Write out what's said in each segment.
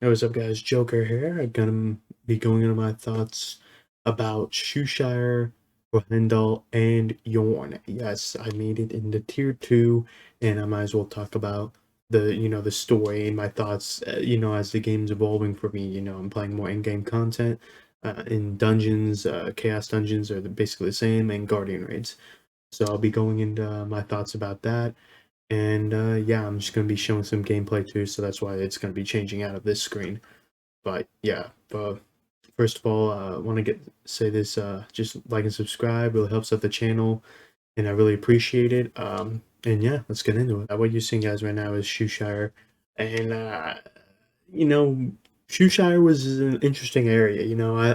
Hey, what's up, guys? Joker here. I'm gonna be going into my thoughts about Shushire, Rohendel, and Yorn. Yes, I made it into tier 2, and I might as well talk about the story and my thoughts, as the game's evolving for me. I'm playing more in-game content, in dungeons, chaos dungeons are basically the same, and guardian raids. So I'll be going into my thoughts about that. And yeah, I'm just going to be showing some gameplay too, so that's why it's going to be changing out of this screen. But yeah, first of all, I want to say this, just like and subscribe, really helps out the channel, and I really appreciate it. And yeah, let's get into it. What you're seeing, guys, right now is Shushire, and you know, Shushire was an interesting area.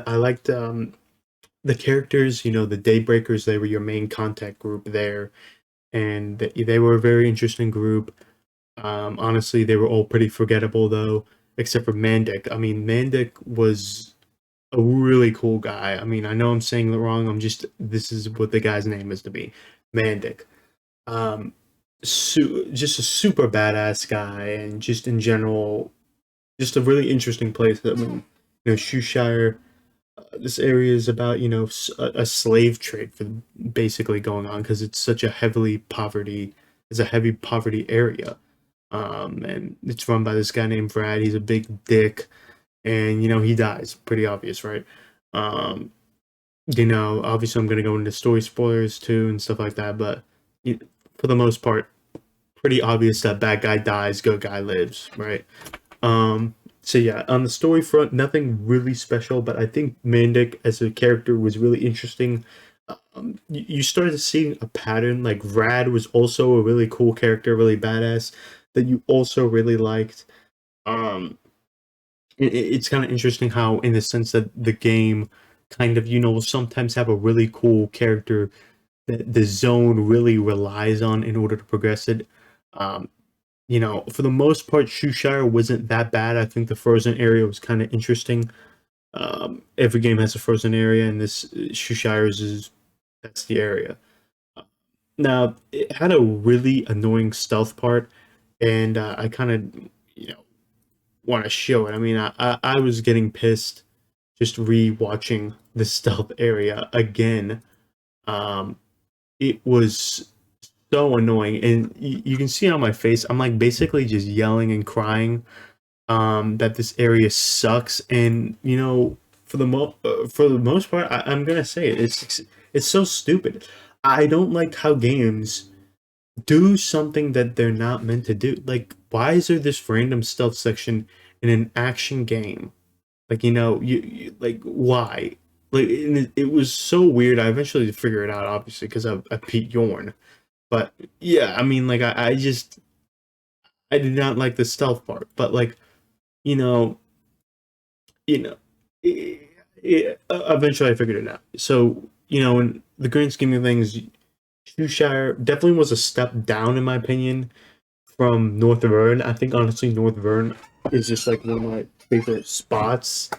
I liked the characters. The Daybreakers. They were your main contact group there, and they were a very interesting group. Honestly, they were all pretty forgettable though, except for Mandik. I mean, Mandik was a really cool guy. I mean, I know I'm saying it wrong. This is what the guy's name is to be, Mandik. Um, just a super badass guy, and just in general, just a really interesting place. I mean, Shushire. This area is about a slave trade for basically going on because it's such a heavily poverty. It's a heavy poverty area, and it's run by this guy named Brad. He's a big dick, and he dies. Pretty obvious, right? Um, Obviously, I'm gonna go into story spoilers too and stuff like that, but for the most part, pretty obvious that bad guy dies, good guy lives, right? So yeah, on the story front, nothing really special, but I think Mandik as a character was really interesting. You started seeing a pattern. Like Rad was also a really cool character, really badass that you also really liked. Um, it's kind of interesting how, in the sense that the game kind of will sometimes have a really cool character that the zone really relies on in order to progress it. Um, for the most part, Shushire wasn't that bad. I think the frozen area was kind of interesting. Every game has a frozen area, and this Shushire's is that's the area. Now, it had a really annoying stealth part, and I kind of, want to show it. I mean, I was getting pissed just re-watching the stealth area again. Um, it was so annoying, and you can see on my face, I'm like basically just yelling and crying that this area sucks. And for the most part, I'm gonna say it. It's so stupid. I don't like how games do something that they're not meant to do. Like, why is there this random stealth section in an action game? Like, you like, why? Like, and it was so weird. I eventually figured it out, obviously, because I beat Yorn. But yeah, I mean, like, I did not like the stealth part. But like, you know, you know, eventually I figured it out. So, in the grand scheme of things, Shire definitely was a step down in my opinion from North Vern. I think honestly North Vern is just like one of my favorite spots.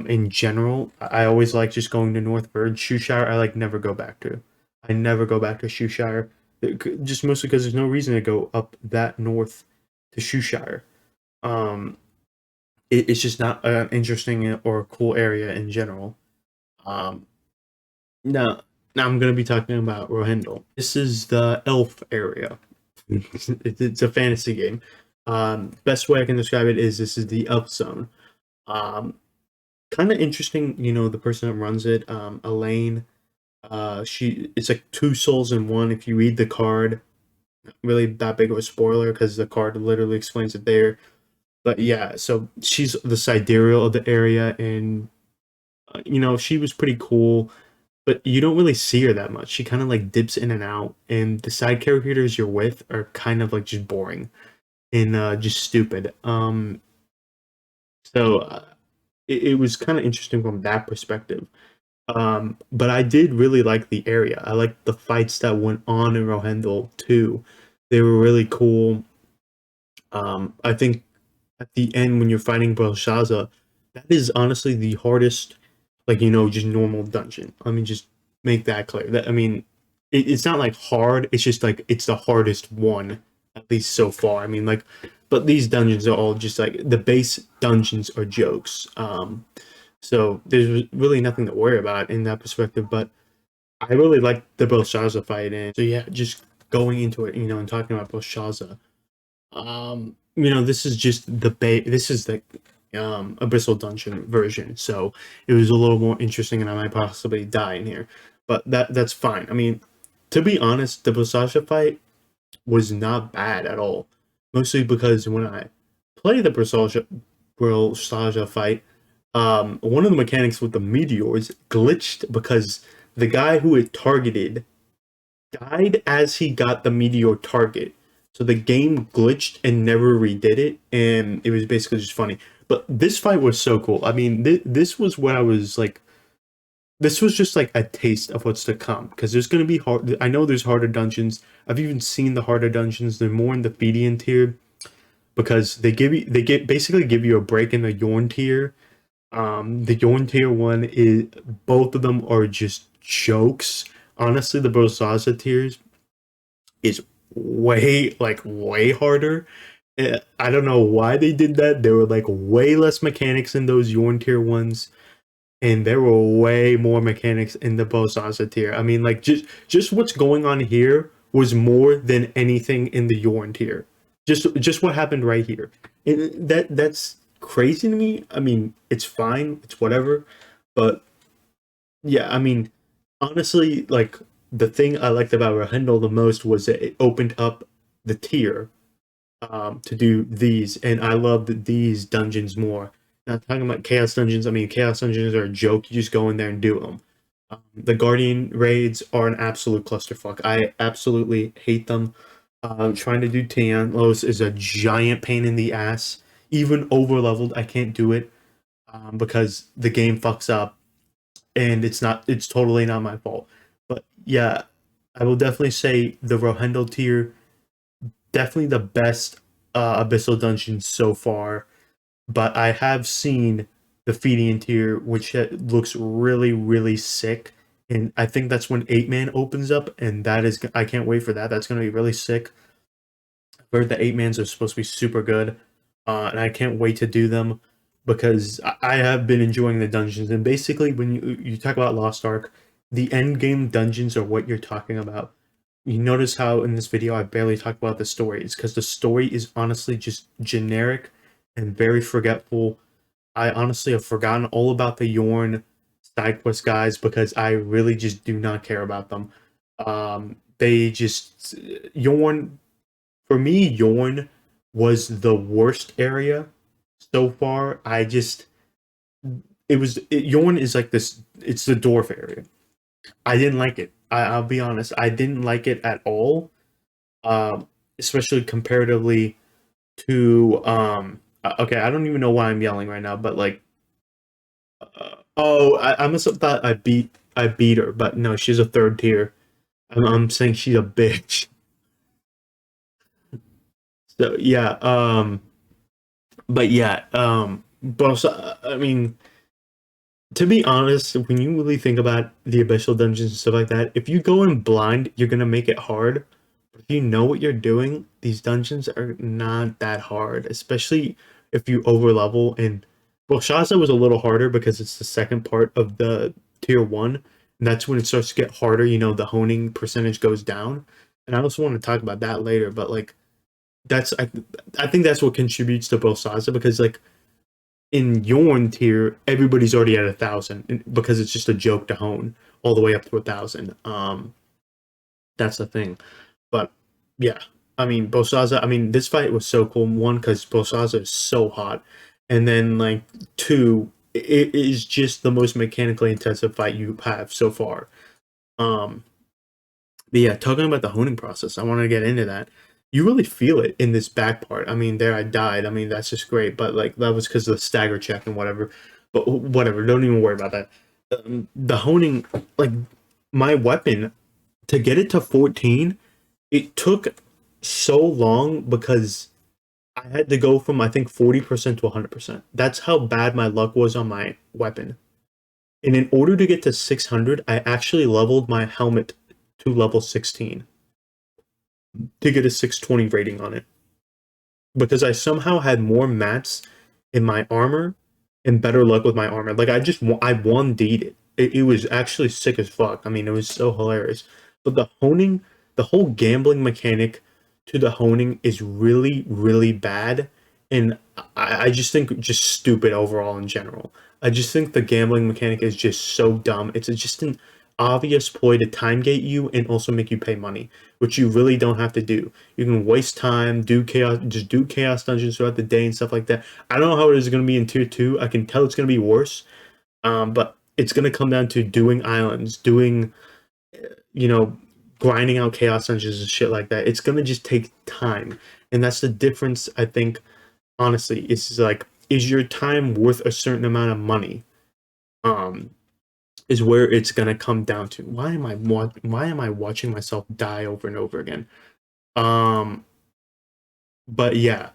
In general, I always like just going to North Vern. Shushire, I like never go back to. I never go back to Shushire, just mostly because there's no reason to go up that north to Shushire. Um, it's just not an interesting or cool area in general. Um, now, now I'm going to be talking about Rohendel. This is the elf area. It's a fantasy game. Best way I can describe it is this is the elf zone. Um, Kind of interesting, the person that runs it, Elaine. It's like two souls in one. If you read the card, not really that big of a spoiler because the card literally explains it there. But yeah, so she's the sidereal of the area, and she was pretty cool, but you don't really see her that much. She kind of like dips in and out, and the side characters you're with are kind of like just boring and just stupid. So it was kind of interesting from that perspective. But I did really like the area. I liked the fights that went on in Rohendel too. They were really cool. I think at the end when you're fighting Belshazzar, that is honestly the hardest, like just normal dungeon. Let me just make that clear. That I mean, it's not like hard. It's just like it's the hardest one, at least so far. I mean, like but these dungeons are all just like the base dungeons are jokes. So there's really nothing to worry about in that perspective. But I really like the Belshazzar fight, and so yeah, just going into it, and talking about Belshazzar. This is just this is the Abyssal Dungeon version, so it was a little more interesting, and I might possibly die in here, but that's fine. I mean, to be honest, the Belshazzar fight was not bad at all, mostly because when I play the Belshazzar fight, one of the mechanics with the meteors glitched because the guy who it targeted died as he got the meteor target. So the game glitched and never redid it, and it was basically just funny. But this fight was so cool. I mean, this was what I was like. This was just like a taste of what's to come, because there's going to be hard. I know there's harder dungeons. I've even seen the harder dungeons. They're more in the Fedian tier because basically give you a break in the Yorn tier. The Yorn tier one is both of them are just jokes. Honestly, the Belshazzar tiers is way harder. I don't know why they did that. There were like way less mechanics in those Yorn tier ones, and there were way more mechanics in the Belshazzar tier. I mean, like just what's going on here was more than anything in the Yorn tier. Just what happened right here. And that's crazy to me. I mean, it's fine, it's whatever, but yeah, I mean, honestly, like the thing I liked about Rohendel the most was that it opened up the tier to do these, and I loved these dungeons more. Not talking about Chaos Dungeons. I mean, Chaos Dungeons are a joke. You just go in there and do them. The Guardian raids are an absolute clusterfuck. I absolutely hate them. Trying to do Tianlos is a giant pain in the ass. Even over leveled, I can't do it because the game fucks up, and it's totally not my fault. But yeah, I will definitely say the Rohendel tier, definitely the best Abyssal dungeon so far. But I have seen the Fedian tier, which looks really sick, and I think that's when 8-man opens up, and I can't wait for that. That's gonna be really sick. I've heard the 8-mans are supposed to be super good, and I can't wait to do them because I have been enjoying the dungeons. And basically, when you talk about Lost Ark, the end game dungeons are what you're talking about. You notice how in this video I barely talk about the story. It's because the story is honestly just generic and very forgetful. I honestly have forgotten all about the Yorn side quest guys because I really just do not care about them. They just Yorn, for me, Yorn was the worst area so far. Yorn is like this. It's the dwarf area. I didn't like it. I'll be honest. I didn't like it at all. Especially comparatively to okay, I don't even know why I'm yelling right now, but like I must have thought I beat her, but no, she's a third tier. I'm saying she's a bitch. So yeah, but yeah, but I mean, to be honest, when you really think about the abyssal dungeons and stuff like that, if you go in blind, you're gonna make it hard. But if you know what you're doing, these dungeons are not that hard, especially if you over level. And well, Shaza was a little harder because it's the second part of the tier 1, and that's when it starts to get harder. The honing percentage goes down, and I also want to talk about that later. But like, I think that's what contributes to Belshazzar, because like in Yorn tier, everybody's already at 1,000 because it's just a joke to hone all the way up to 1,000. That's the thing. But yeah, I mean, Belshazzar, I mean, this fight was so cool. One, because Belshazzar is so hot, and then like 2, it is just the most mechanically intensive fight you have so far. But yeah, talking about the honing process, I want to get into that. You really feel it in this back part. I mean, there I died. I mean, that's just great. But like, that was because of the stagger check and whatever. But whatever, don't even worry about that. The honing, like my weapon, to get it to 14, it took so long because I had to go from I think 40% to 100%. That's how bad my luck was on my weapon. And in order to get to 600, I actually leveled my helmet to level 16 to get a 620 rating on it. because I somehow had more mats in my armor and better luck with my armor. Like I 1D'd it. It was actually sick as fuck. I mean, it was so hilarious. But the honing, the whole gambling mechanic to the honing is really, really bad. And I just think just stupid overall in general. I just think the gambling mechanic is just so dumb. It's just an obvious ploy to time gate you and also make you pay money, which you really don't have to do. You can waste time, do chaos, just do chaos dungeons throughout the day and stuff like that. I don't know how it is going to be in tier 2. I can tell it's going to be worse. But it's going to come down to doing islands, doing, you know, grinding out chaos dungeons and shit like that. It's going to just take time. And that's the difference, I think, honestly. It's like, is your time worth a certain amount of money? Um, is where it's gonna come down to. Why am I watching myself die over and over again? Um, but yeah,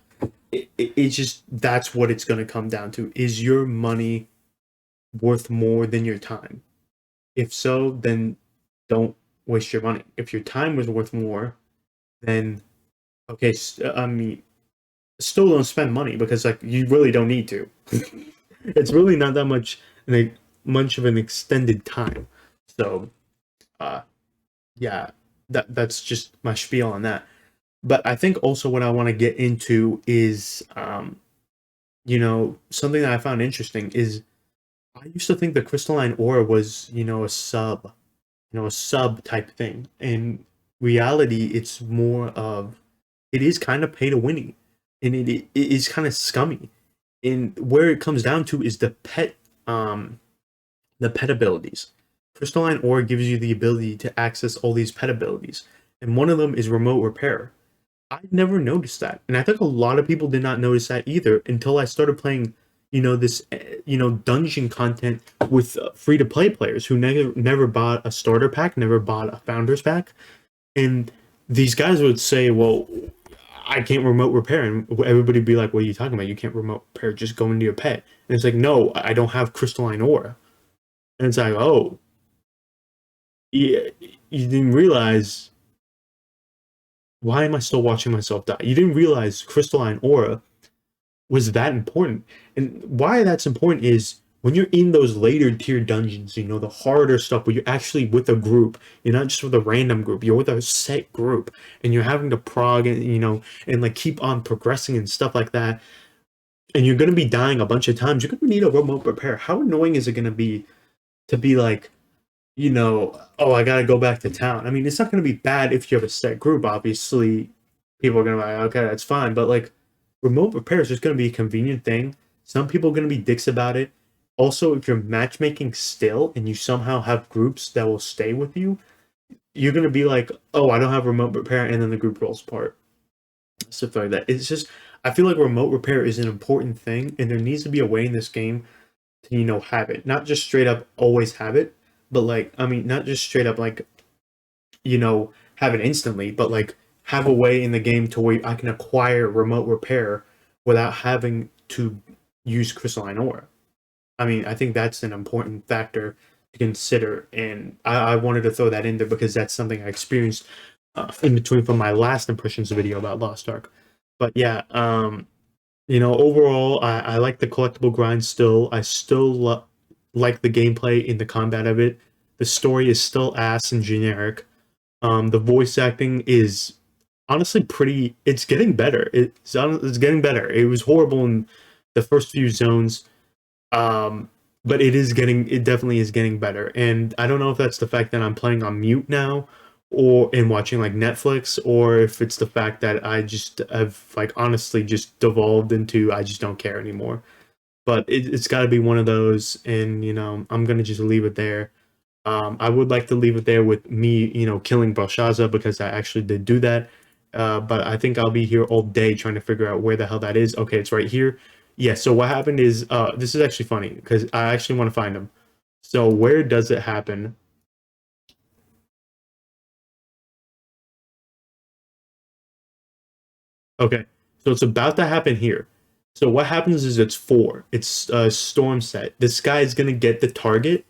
it's just that's what it's gonna come down to. Is your money worth more than your time? If so, then don't waste your money. If your time was worth more, then okay. I mean, still don't spend money because like you really don't need to. It's really not that much of an extended time. So, uh, yeah, that's just my spiel on that. But I think also what I want to get into is, something that I found interesting is I used to think the Crystalline Aura was, a sub type thing. In reality, it's more of, it is kind of pay to winning, and it is kind of scummy. And where it comes down to is the pet abilities. Crystalline Ore gives you the ability to access all these pet abilities, and one of them is remote repair. I never noticed that, and I think a lot of people did not notice that either until I started playing, dungeon content with free to play players who never bought a starter pack, never bought a founders pack, and these guys would say, "Well, I can't remote repair," and everybody would be like, "What are you talking about? You can't remote repair. Just go into your pet." And it's like, "No, I don't have Crystalline Ore." And it's like, oh, yeah, you didn't realize, why am I still watching myself die? You didn't realize Crystalline Aura was that important. And why that's important is when you're in those later tier dungeons, the harder stuff where you're actually with a group, you're not just with a random group, you're with a set group and you're having to prog and, and like keep on progressing and stuff like that. And you're going to be dying a bunch of times. You're going to need a remote repair. How annoying is it going to be like, oh, I gotta go back to town. I mean, it's not gonna be bad if you have a set group. Obviously, people are gonna be like, okay, that's fine. But like, remote repair is just gonna be a convenient thing. Some people are gonna be dicks about it. Also, if you're matchmaking still and you somehow have groups that will stay with you, you're gonna be like, oh, I don't have remote repair, and then the group rolls apart. Stuff like that. It's just, I feel like remote repair is an important thing, and there needs to be a way in this game to, have it. Not just straight up always have it, but like, I mean, not just straight up like, have it instantly, but like have a way in the game to where I can acquire remote repair without having to use Crystalline Ore. I mean, I think that's an important factor to consider, and I wanted to throw that in there because that's something I experienced in between from my last impressions video about Lost Ark. But yeah, overall, I like the collectible grind still. I still like the gameplay in the combat of it. The story is still ass and generic. The voice acting is honestly pretty. It's getting better. It's getting better. It was horrible in the first few zones, but it definitely is getting better. And I don't know if that's the fact that I'm playing on mute now, or and watching like Netflix, or if it's the fact that I just have like honestly just devolved into I just don't care anymore. But it's got to be one of those, and I'm gonna just leave it there. I would like to leave it there with me, killing Belshazzar because I actually did do that. But I think I'll be here all day trying to figure out where the hell that is. Okay, it's right here. Yeah, so what happened is, this is actually funny because I actually want to find him. So where does it happen? Okay, so it's about to happen here. So what happens is it's 4. It's a storm set. This guy is going to get the target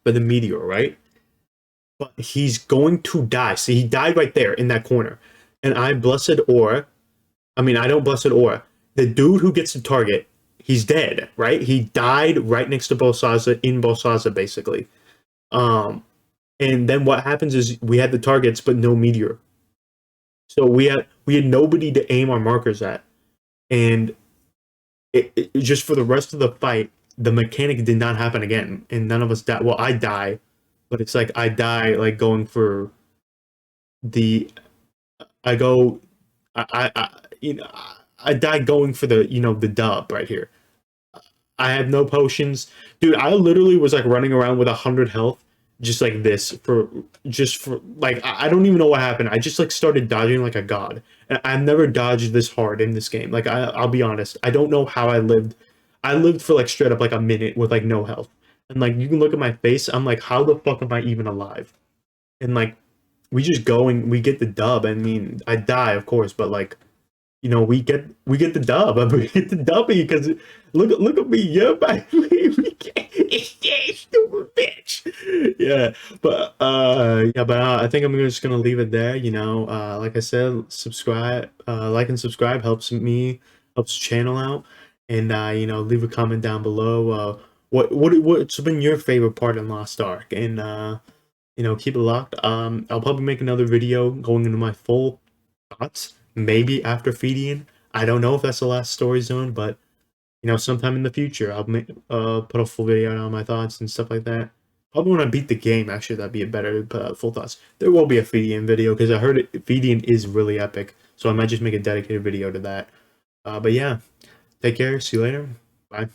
for the meteor, right? But he's going to die. So he died right there in that corner. And I blessed Aura. I mean, I don't Blessed Aura. The dude who gets the target, he's dead, right? He died right next to Bosasa, in Bosasa, basically. And then what happens is we had the targets, but no meteor. So we had nobody to aim our markers at, and just for the rest of the fight, the mechanic did not happen again, and none of us died. Well, I die, but it's like I die like going for the I go I die going for the dub right here. I have no potions, dude. I literally was like running around with 100 health, just like this for like I don't even know what happened. I just like started dodging like a god, and I've never dodged this hard in this game. Like I'll be honest, I don't know how I lived. I lived for like straight up like a minute with like no health, and like you can look at my face. I'm like, how the fuck am I even alive? And like we just go and we get the dub. I mean, I die of course, but like we get the dub. I mean, we get the W because look at me, yeah, man. It's stupid bitch. Yeah, but I think I'm just gonna leave it there. Like I said, subscribe, like and subscribe helps the channel out, and leave a comment down below. What's been your favorite part in Lost Ark, and keep it locked. I'll probably make another video going into my full thoughts, maybe after feeding. I don't know if that's the last story zone, but sometime in the future, I'll put a full video out on my thoughts and stuff like that. Probably when I beat the game, actually, that'd be a better full thoughts. There will be a feeding video because I heard feeding is really epic, so I might just make a dedicated video to that. But yeah, take care. See you later. Bye.